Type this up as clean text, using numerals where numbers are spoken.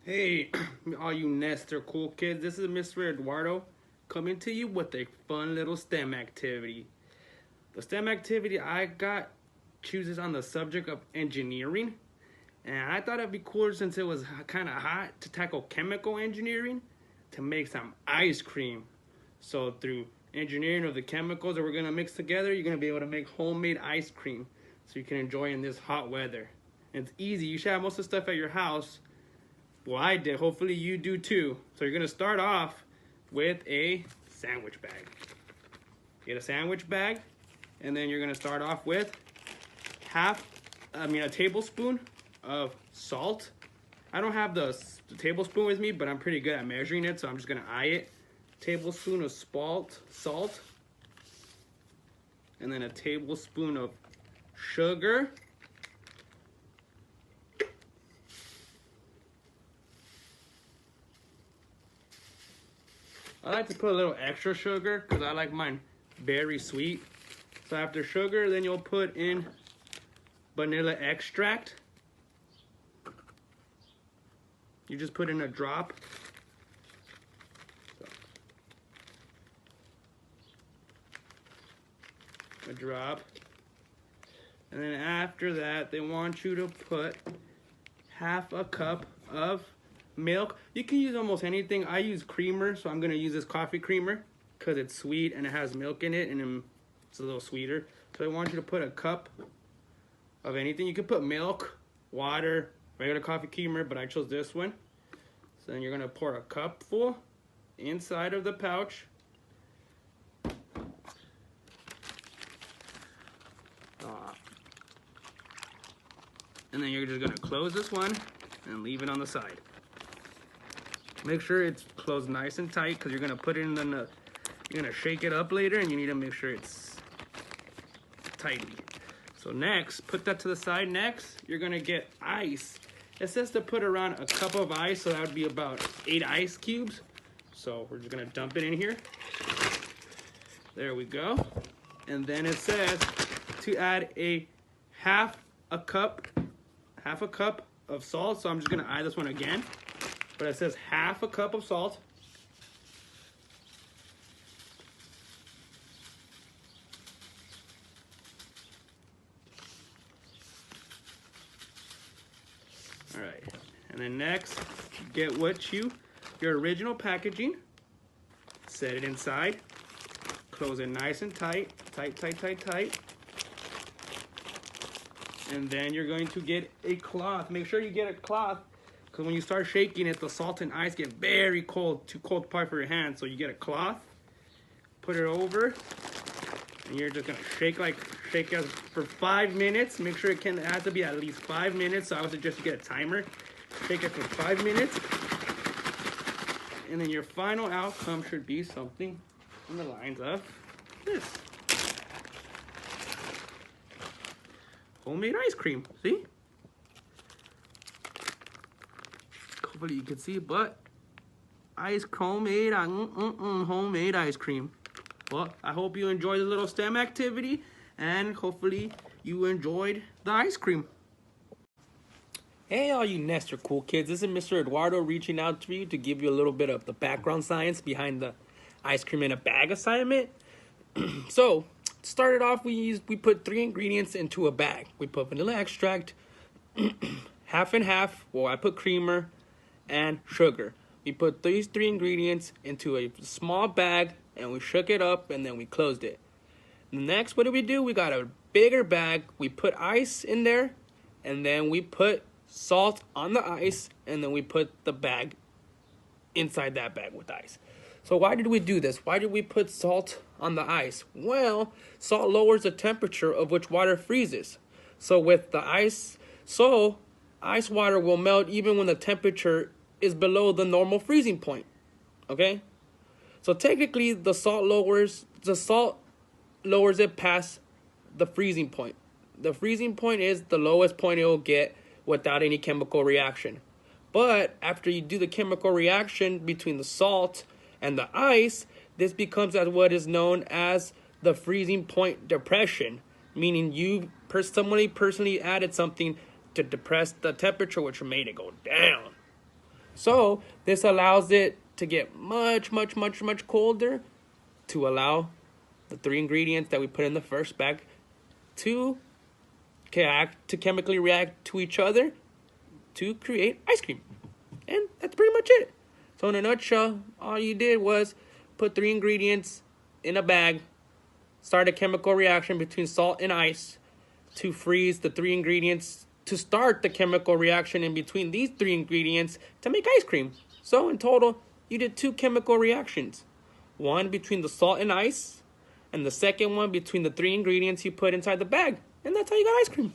Hey, all you Nestor cool kids, this is Mr. Eduardo coming to you with a fun little STEM activity. The STEM activity I got chooses on the subject of engineering, and I thought it'd be cooler since it was kind of hot to tackle chemical engineering to make some ice cream. So through engineering of the chemicals that we're gonna mix together, you're gonna be able to make homemade ice cream so you can enjoy in this hot weather. And it's easy. You should have most of the stuff at your house. Well, I did. Hopefully you do too. So you're going to start off with a sandwich bag. Get a sandwich bag, and then you're going to start off with a tablespoon of salt. I don't have the tablespoon with me, but I'm pretty good at measuring it, so I'm just going to eye it. Tablespoon of salt, and then a tablespoon of sugar. I like to put a little extra sugar because I like mine very sweet. So after sugar, then you'll put in vanilla extract. You just put in a drop. A drop. And then after that, they want you to put half a cup of milk. You can use almost anything. I use creamer, so I'm gonna use this coffee creamer because it's sweet and it has milk in it, and it's a little sweeter. So I want you to put a cup of anything. You could put milk, water, regular coffee creamer, but I chose this one. So then you're gonna pour a cup full inside of the pouch. And then you're just gonna close this one and leave it on the side. Make sure it's closed nice and tight because you're gonna put it in the, you're gonna shake it up later, and you need to make sure it's tight. So next, put that to the side. Next, you're gonna get ice. It says to put around a cup of ice, so that would be about 8 ice cubes. So we're just gonna dump it in here. There we go. And then it says to add a half a cup of salt. So I'm just gonna add this one again. But it says half a cup of salt. All right, and then next, get your original packaging, set it inside, close it nice and tight. And then you're going to get a cloth. Make sure you get a cloth, because when you start shaking it, the salt and ice get very cold, too cold part for your hands. So you get a cloth, put it over, and you're just gonna shake it for 5 minutes. Make sure it has to be at least 5 minutes. So I would suggest you get a timer. Shake it for 5 minutes, and then your final outcome should be something on the lines of this: homemade ice cream. See? Hopefully you can see, but homemade ice cream. Well, I hope you enjoyed the little STEM activity, and hopefully you enjoyed the ice cream. Hey, all you Nestor cool kids, this is Mr. Eduardo reaching out to you to give you a little bit of the background science behind the ice cream in a bag assignment. So, started off, we put 3 ingredients into a bag. We put vanilla extract, half and half. Well, I put creamer and sugar. We put these 3 ingredients into a small bag, and we shook it up, and then we closed it. Next, what do? We got a bigger bag. We put ice in there, and then we put salt on the ice, and then we put the bag inside that bag with ice. So why did we do this? Why did we put salt on the ice? Well, salt lowers the temperature of which water freezes. So with the ice, ice water will melt even when the temperature is below the normal freezing point. Okay? So technically the salt lowers it past the freezing point. The freezing point is the lowest point it will get without any chemical reaction. But after you do the chemical reaction between the salt and the ice, this becomes as what is known as the freezing point depression, meaning somebody personally added something to depress the temperature, which made it go down. So this allows it to get much colder to allow the 3 ingredients that we put in the first bag to chemically react to each other to create ice cream. And that's pretty much it. So in a nutshell, all you did was put 3 ingredients in a bag, start a chemical reaction between salt and ice to freeze the 3 ingredients to start the chemical reaction in between these 3 ingredients to make ice cream. So in total, you did 2 chemical reactions. One between the salt and ice, and the second one between the 3 ingredients you put inside the bag. And that's how you got ice cream.